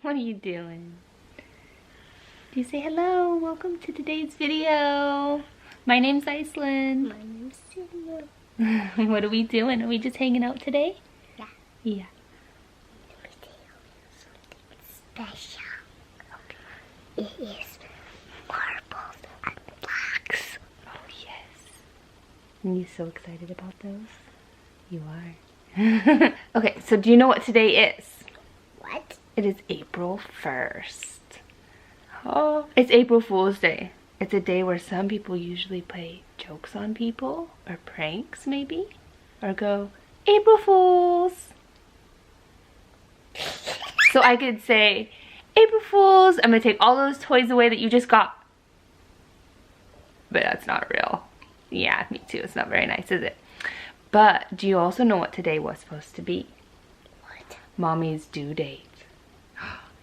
What are you doing? Do you say hello? Welcome to today's video. My name's Icelyn. My name's Celia. What are we doing? Are we just hanging out today? Yeah. Yeah. Something special. Okay. It is marbles and blocks. Oh yes. Are you so excited about those? You are. Okay, so do you know what today is? What? It is April 1st. Oh, it's April Fool's Day. It's a day where some people usually play jokes on people, or pranks maybe, or go, April Fools. So I could say, April Fools, I'm gonna take all those toys away that you just got. But that's not real. Yeah, me too, it's not very nice, is it? But do you also know what today was supposed to be? What? Mommy's due date.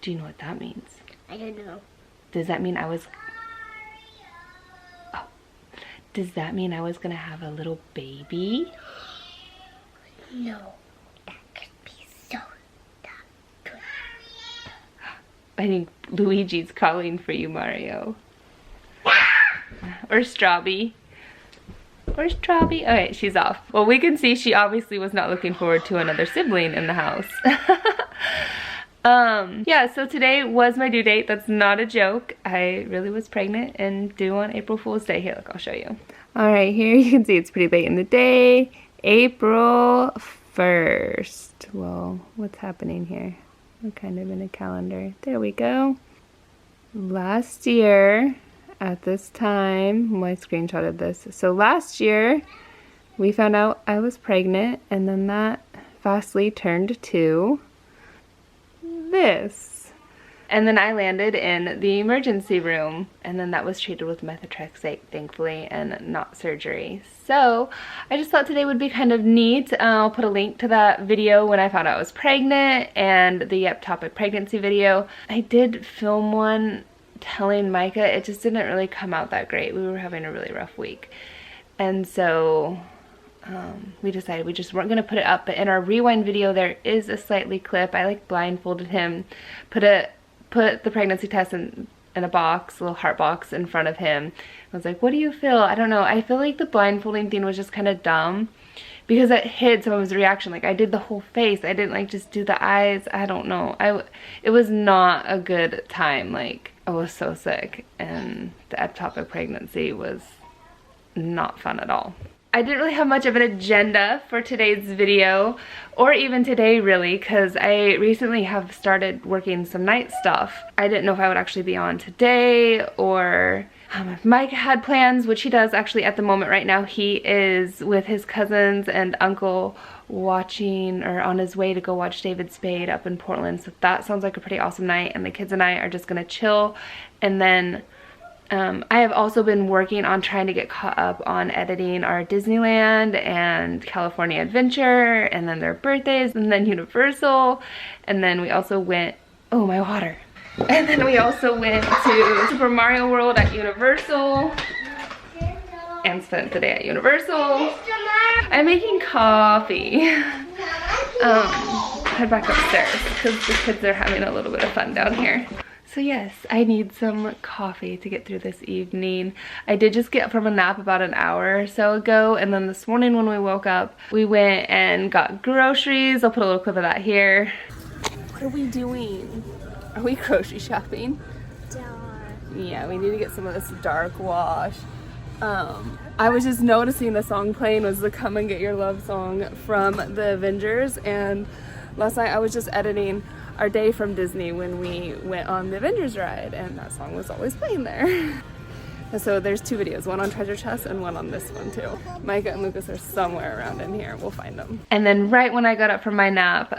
Do you know what that means? I don't know. Does that mean I was... Oh. Does that mean I was gonna have a little baby? No. That could be so good. I think Luigi's calling for you, Mario. Or Strawby. Where's Strawby? Okay, she's off. Well, we can see she obviously was not looking forward to another sibling in the house. Yeah, so today was my due date. That's not a joke. I really was pregnant and due on April Fool's Day. Here, look, I'll show you. All right, here you can see it's pretty late in the day. April 1st. Well, what's happening here? We're kind of in a calendar. There we go. Last year, at this time, I screenshotted this. So last year, we found out I was pregnant, and then that fastly turned to this. And then I landed in the emergency room, and then that was treated with methotrexate, thankfully, and not surgery. So I just thought today would be kind of neat. I'll put a link to that video when I found out I was pregnant, and the ectopic pregnancy video. I did film one telling Micah. It just didn't really come out that great. We were having a really rough week, and so we decided we just weren't going to put it up. But in our rewind video there is a slightly clip. I like blindfolded him, put the pregnancy test in a box, a little heart box in front of him. I was like, what do you feel? I don't know. I feel like the blindfolding thing was just kind of dumb because it hid some of his reaction. Like I did the whole face. I didn't like just do the eyes. I don't know. It was not a good time. Like I was so sick, and the ectopic pregnancy was not fun at all. I didn't really have much of an agenda for today's video, or even today really, because I recently have started working some night stuff. I didn't know if I would actually be on today, or if Mike had plans, which he does actually at the moment right now. He is with his cousins and uncle watching, or on his way to go watch David Spade up in Portland. So that sounds like a pretty awesome night, and the kids and I are just gonna chill. And then I have also been working on trying to get caught up on editing our Disneyland and California Adventure, and then their birthdays, and then Universal, and then we also went, oh my water, and then we also went to Super Mario World at Universal and spent the day at Universal. I'm making coffee. Head back upstairs because the kids are having a little bit of fun down here. So yes, I need some coffee to get through this evening. I did just get up from a nap about an hour or so ago, and then this morning when we woke up, we went and got groceries. I'll put a little clip of that here. What are we doing? Are we grocery shopping? Yeah, we need to get some of this dark wash. I was just noticing the song playing was the Come and Get Your Love song from the Avengers, and last night I was just editing our day from Disney when we went on the Avengers ride, and that song was always playing there. And so there's two videos, one on Treasure Chest and one on this one too. Micah and Lucas are somewhere around in here. We'll find them. And then right when I got up from my nap,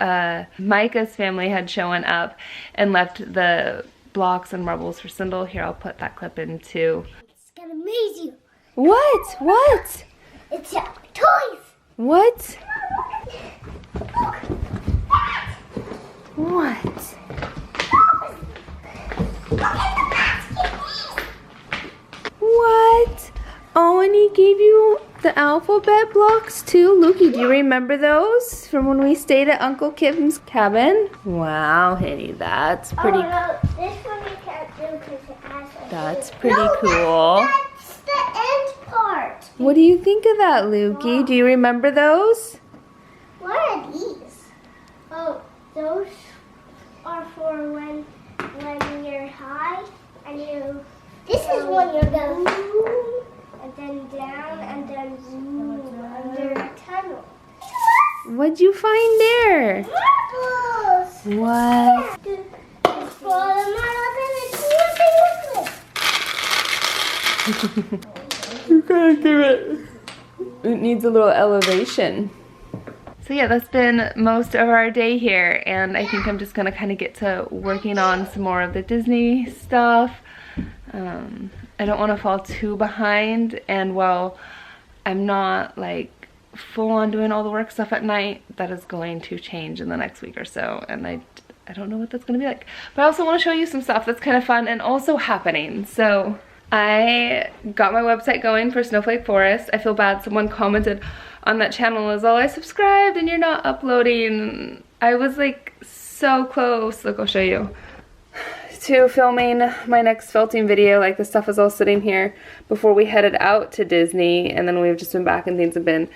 Micah's family had shown up and left the blocks and marbles for Sindel. Here, I'll put that clip in too. It's gonna amaze you. What? What? It's toys. What? What? What? Oh, and he gave you the alphabet blocks too? Lukey, do you remember those? notes from when we stayed at Uncle Kim's cabin. Wow, Henny, that's pretty. Oh, no, this one you can't do because it has a That's pretty cool. That's the end part. What do you think of that, Lukey? Do you remember those? What are these? Oh, those are for when you're high and you. This is when you're going and then down and then under a tunnel. What'd you find there? Marbles. What? It's full of marbles and it's nothing liquid. You gotta give it. It needs a little elevation. So yeah, that's been most of our day here, and I think I'm just gonna kind of get to working on some more of the Disney stuff. I don't want to fall too behind, and while I'm not like full on doing all the work stuff at night, that is going to change in the next week or so, and I don't know what that's gonna be like. But I also want to show you some stuff that's kind of fun and also happening. So I got my website going for Snowflake Forest. I feel bad, someone commented on that channel as, "Oh, I subscribed and you're not uploading." I was like so close. Look, I'll show you. To filming my next felting video. Like, the stuff is all sitting here before we headed out to Disney, and then we've just been back and things have been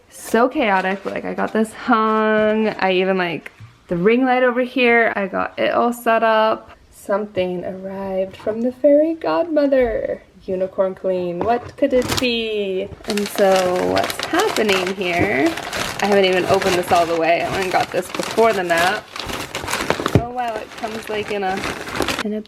so chaotic. But like, I got this hung, I even like the ring light over here, I got it all set up. Something arrived from the fairy godmother. Unicorn Queen, what could it be? And so what's happening here, I haven't even opened this all the way, I went and got this before the nap. Oh wow, it comes like in a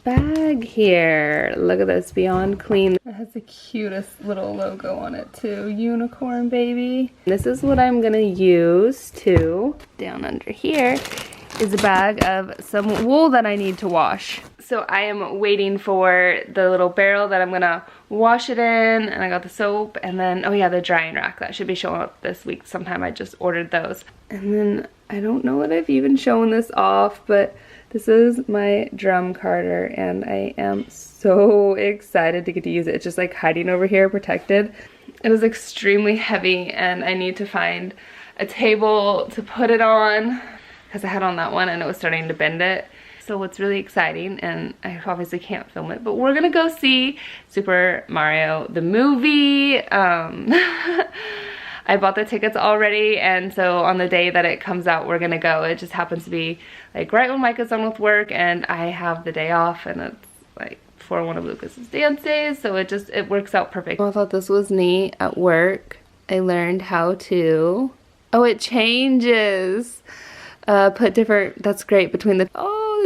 bag here. Look at this, Beyond Clean. It has the cutest little logo on it too. Unicorn baby. This is what I'm gonna use to, down under here, is a bag of some wool that I need to wash. So I am waiting for the little barrel that I'm gonna wash it in, and I got the soap, and then, oh yeah, the drying rack. That should be showing up this week sometime. I just ordered those. And then, I don't know that I've even shown this off, but this is my drum carder, and I am so excited to get to use it. It's just like hiding over here, protected. It is extremely heavy, and I need to find a table to put it on, because I had on that one and it was starting to bend it. So it's really exciting, and I obviously can't film it, but we're gonna go see Super Mario the movie. I bought the tickets already, and so on the day that it comes out, we're gonna go. It just happens to be like right when Micah's done with work and I have the day off, and it's like for one of Lucas's dance days, so it works out perfect. I thought this was neat. At work, I learned how to, oh, it changes. Put different, that's great, between the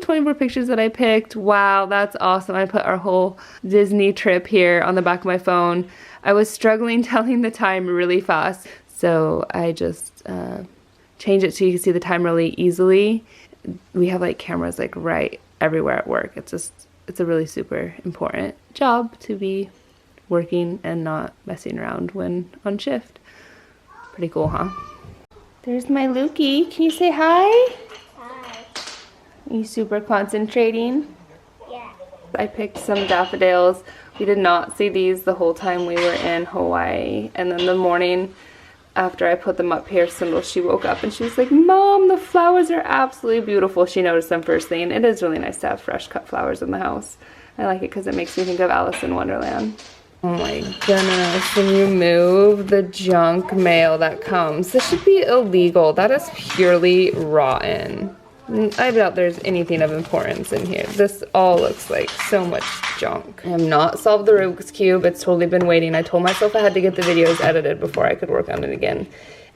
24 pictures that I picked. Wow, that's awesome. I put our whole Disney trip here on the back of my phone. I was struggling telling the time really fast, so I just changed it so you can see the time really easily. We have like cameras like right everywhere at work. It's a really super important job to be working and not messing around when on shift. Pretty cool, huh? There's my Lukey. Can you say hi? Hi. Are you super concentrating? Yeah. I picked some daffodils. We did not see these the whole time we were in Hawaii. And then the morning after I put them up here, Swindle, she woke up and she was like, "Mom, the flowers are absolutely beautiful." She noticed them first thing. It is really nice to have fresh cut flowers in the house. I like it because it makes me think of Alice in Wonderland. Oh my goodness, when you move the junk mail that comes, this should be illegal. That is purely rotten. I doubt there's anything of importance in here. This all looks like so much junk. I have not solved the Rubik's Cube. It's totally been waiting. I told myself I had to get the videos edited before I could work on it again.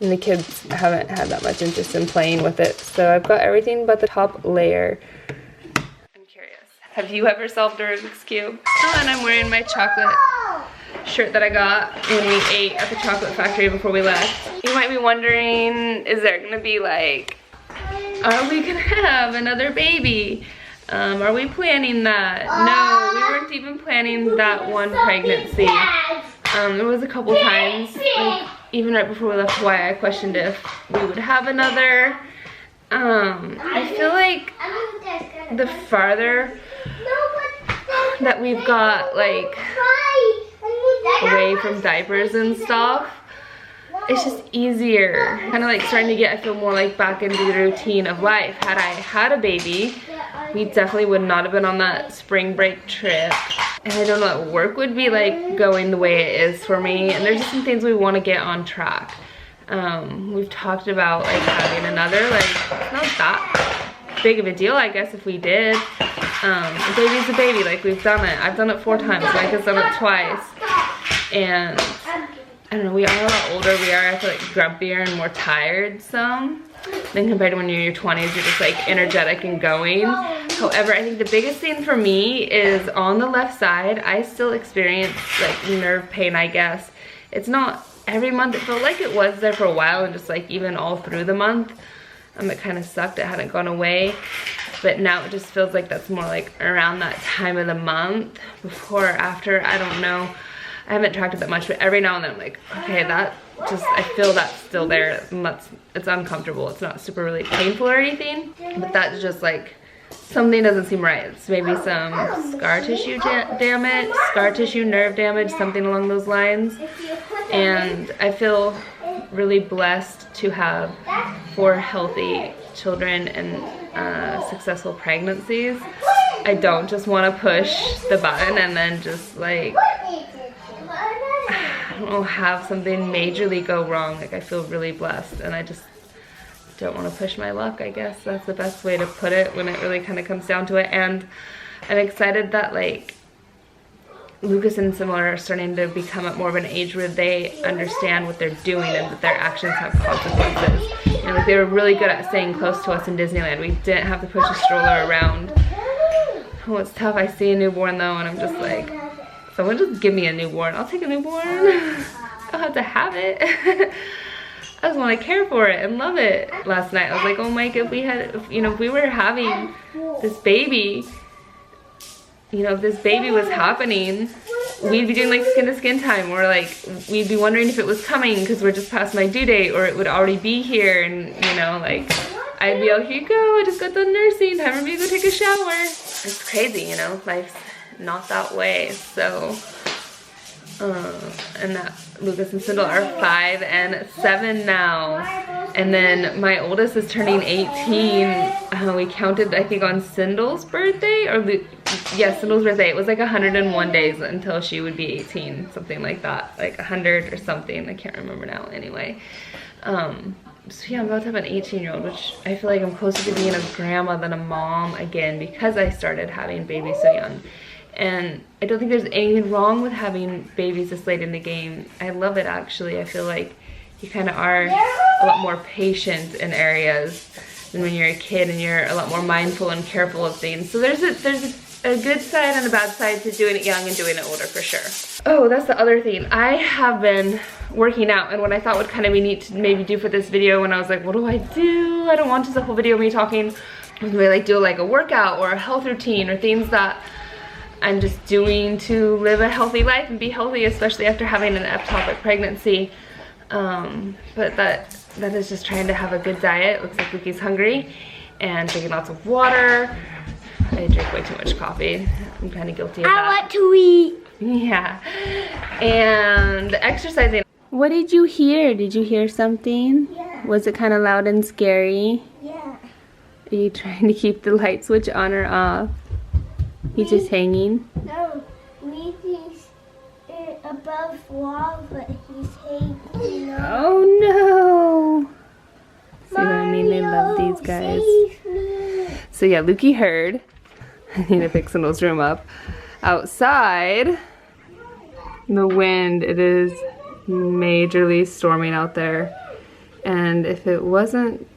And the kids haven't had that much interest in playing with it. So I've got everything but the top layer. I'm curious. Have you ever solved a Rubik's Cube? Oh, and I'm wearing my chocolate shirt that I got when we ate at the chocolate factory before we left. You might be wondering, is there gonna be like, are we gonna have another baby? Are we planning that? No, we weren't even planning that one pregnancy. There was a couple times, like, even right before we left Hawaii, I questioned if we would have another. I feel like the farther that we've got like away from diapers and stuff, it's just easier. Kind of like starting to get, I feel more like back into the routine of life. Had I had a baby, we definitely would not have been on that spring break trip. And I don't know what work would be like going the way it is for me. And there's just some things we want to get on track. We've talked about like having another, like it's not that big of a deal, I guess, if we did. A baby's a baby, like we've done it. I've done it 4 times, Mike has done it twice. And I don't know, we are a lot older. We are, I feel like, grumpier and more tired some than compared to when you're in your 20s. You're just like energetic and going. However, I think the biggest thing for me is on the left side, I still experience like nerve pain, I guess. It's not every month. It felt like it was there for a while, and just like even all through the month. It kind of sucked. It hadn't gone away. But now it just feels like that's more like around that time of the month. Before or after, I don't know. I haven't tracked it that much, but every now and then I'm like, okay, that just, I feel that's still there. And it's uncomfortable. It's not super really painful or anything, but that's just like, something doesn't seem right. It's maybe some scar tissue damage, scar tissue, nerve damage, something along those lines. And I feel really blessed to have 4 healthy children and successful pregnancies. I don't just want to push the button and then just like, I don't know, have something majorly go wrong. Like I feel really blessed, and I just don't want to push my luck, I guess. That's the best way to put it when it really kind of comes down to it. And I'm excited that like Lucas and Similar are starting to become at more of an age where they understand what they're doing and that their actions have consequences. You know, like they were really good at staying close to us in Disneyland. We didn't have to push a stroller around. Oh, it's tough. I see a newborn though, and I'm just like, someone just give me a newborn. I'll take a newborn. I don't have to have it. I just want to care for it and love it. Last night I was like, oh Mike, if we were having this baby, you know, if this baby was happening, we'd be doing like skin to skin time, or like we'd be wondering if it was coming because we're just past my due date, or it would already be here, and you know, like I'd be like, here you go, I just got done nursing, time for me to go take a shower. It's crazy, you know, life's not that way. So and that Lucas and Sindel are 5 and 7 now, and then my oldest is turning 18. We counted, I think, on Sindel's birthday, or yeah, Sindel's birthday. It was like 101 days until she would be 18, something like that, like 100 or something. I can't remember now. Anyway, so yeah, I'm about to have an 18-year-old, which I feel like I'm closer to being a grandma than a mom again, because I started having babies so young. And I don't think there's anything wrong with having babies this late in the game. I love it, actually. I feel like you kind of are a lot more patient in areas than when you're a kid, and you're a lot more mindful and careful of things. So there's a good side and a bad side to doing it young and doing it older, for sure. Oh, that's the other thing. I have been working out, and what I thought would kind of be neat to maybe do for this video, when I was like, what do? I don't want just a whole video of me talking. Maybe like do like a workout or a health routine, or things that I'm just doing to live a healthy life and be healthy, especially after having an ectopic pregnancy. But that is just trying to have a good diet. Looks like Luki's hungry, and drinking lots of water. I drink way too much coffee. I'm kind of guilty of that. I want to eat. Yeah. And exercising. What did you hear? Did you hear something? Yeah. Was it kind of loud and scary? Yeah. Are you trying to keep the light switch on or off? He's just hanging? No, he's above wall, but he's hanging. Oh no! See what I mean? They love these guys. Save me. So yeah, Lukey heard. I need to fix Sindel's room up. Outside, the wind, it is majorly storming out there. And if it wasn't,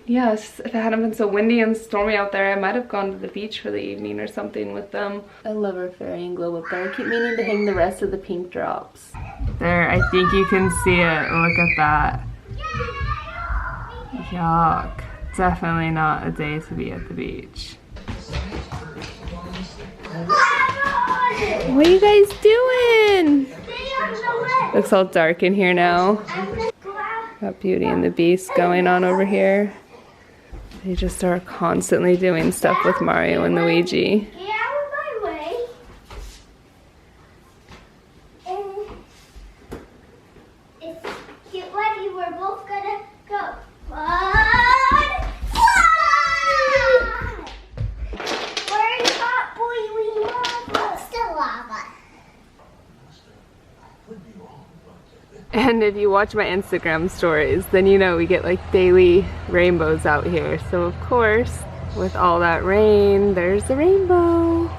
yes, if it hadn't been so windy and stormy out there, I might have gone to the beach for the evening or something with them. I love our fairy and glow up there. I keep meaning to hang the rest of the pink drops. There, I think you can see it. Look at that. Yuck. Definitely not a day to be at the beach. What are you guys doing? Looks all dark in here now. Got Beauty and the Beast going on over here. They just are constantly doing stuff with Mario and Luigi. Get out of my way. It's cute. And if you watch my Instagram stories, then you know we get like daily rainbows out here. So of course, with all that rain, there's the rainbow.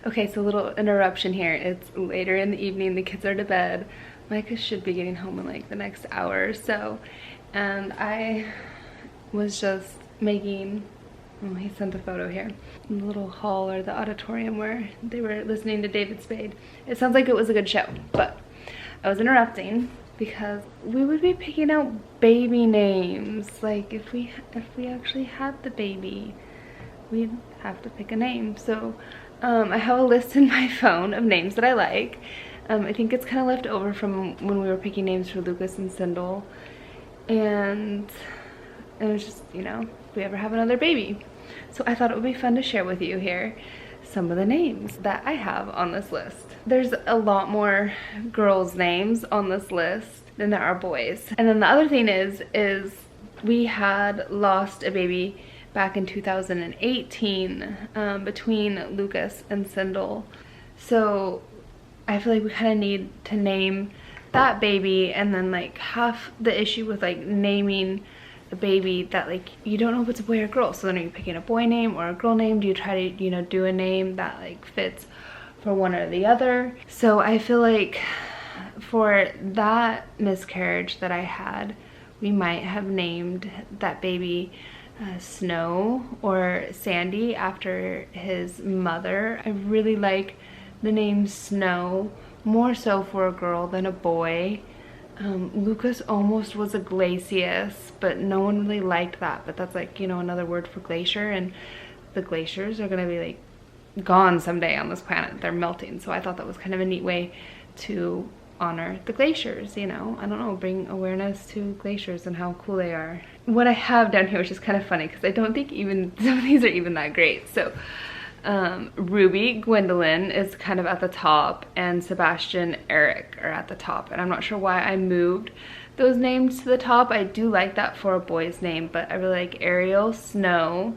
Okay, so a little interruption here. It's later in the evening, the kids are to bed. Micah should be getting home in like the next hour or so. And I was just making, oh, he sent a photo here, the little hall or the auditorium where they were listening to David Spade. It sounds like it was a good show, but I was interrupting because we would be picking out baby names. Like if we actually had the baby, we'd have to pick a name. So I have a list in my phone of names that I like. I think it's kind of left over from when we were picking names for Lucas and Sindel. And it was just, you know, if we ever have another baby. So I thought it would be fun to share with you here some of the names that I have on this list. There's a lot more girls' names on this list than there are boys. And then the other thing is we had lost a baby back in 2018 between Lucas and Sindel. So I feel like we kind of need to name that baby, and then like half the issue with like naming a baby that like you don't know if it's a boy or girl. So then are you picking a boy name or a girl name? Do you try to, you know, do a name that like fits for one or the other? So I feel like for that miscarriage that I had, we might have named that baby Snow or Sandy after his mother. I really like the name Snow, more so for a girl than a boy. Lucas almost was a glacius, but no one really liked that. But that's like, you know, another word for glacier, and the glaciers are gonna be like gone someday on this planet. They're melting. So I thought that was kind of a neat way to honor the glaciers, you know. I don't know, bring awareness to glaciers and how cool they are. What I have down here, which is kind of funny because I don't think even some of these are even that great. So Ruby Gwendolyn is kind of at the top, and Sebastian Eric are at the top, and I'm not sure why I moved those names to the top. I do like that for a boy's name, but I really like Ariel Snow,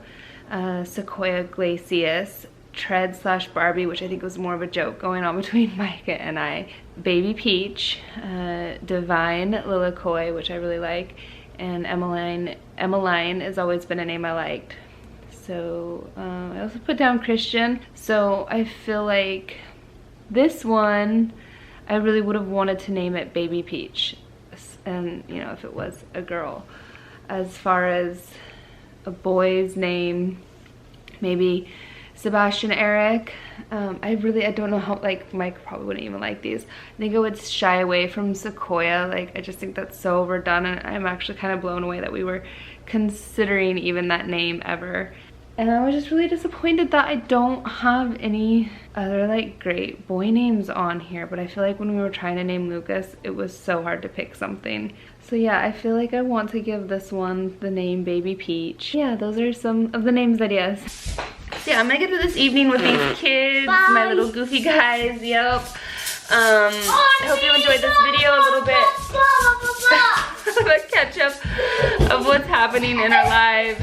Sequoia Glacius, Tread / Barbie, which I think was more of a joke going on between Micah and I, Baby Peach, Divine Lilicoy, which I really like, and Emmeline has always been a name I liked. So I also put down Christian. So I feel like this one, I really would have wanted to name it Baby Peach. And, you know, if it was a girl. As far as a boy's name, maybe Sebastian Eric. I don't know how, like, Mike probably wouldn't even like these. I think I would shy away from Sequoia. Like, I just think that's so overdone, and I'm actually kind of blown away that we were considering even that name ever. And I was just really disappointed that I don't have any other like great boy names on here. But I feel like when we were trying to name Lucas, it was so hard to pick something. So yeah, I feel like I want to give this one the name Baby Peach. Yeah, those are some of the names ideas. So yeah, I'm gonna get through this evening with these kids, Bye. My little goofy guys, yep. I hope you enjoyed this video a little bit. A catch up of what's happening in our lives.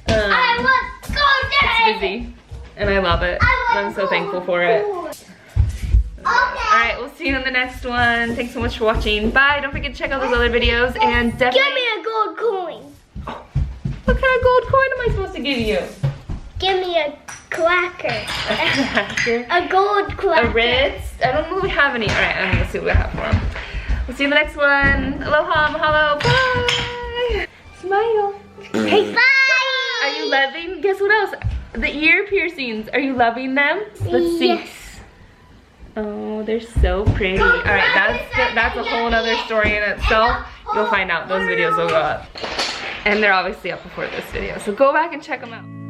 I want to go there. It's busy, and I love it, and I'm so thankful for it. Okay. Alright, we'll see you in the next one. Thanks so much for watching. Bye. Don't forget to check out those other videos, and definitely... Give me a gold coin. Oh, what kind of gold coin am I supposed to give you? Give me a cracker. A cracker? A gold cracker. A Ritz? I don't know if we have any. Alright, I'm gonna see what we have for them. We'll see you in the next one. Aloha, mahalo, bye. Smile. Hey, Bye. are you loving? Guess what else? The ear piercings. Are you loving them? Let's see. Yes. Oh, they're so pretty. All right, that's a whole other story in itself. You'll find out. Those videos will go up, and they're obviously up before this video. So go back and check them out.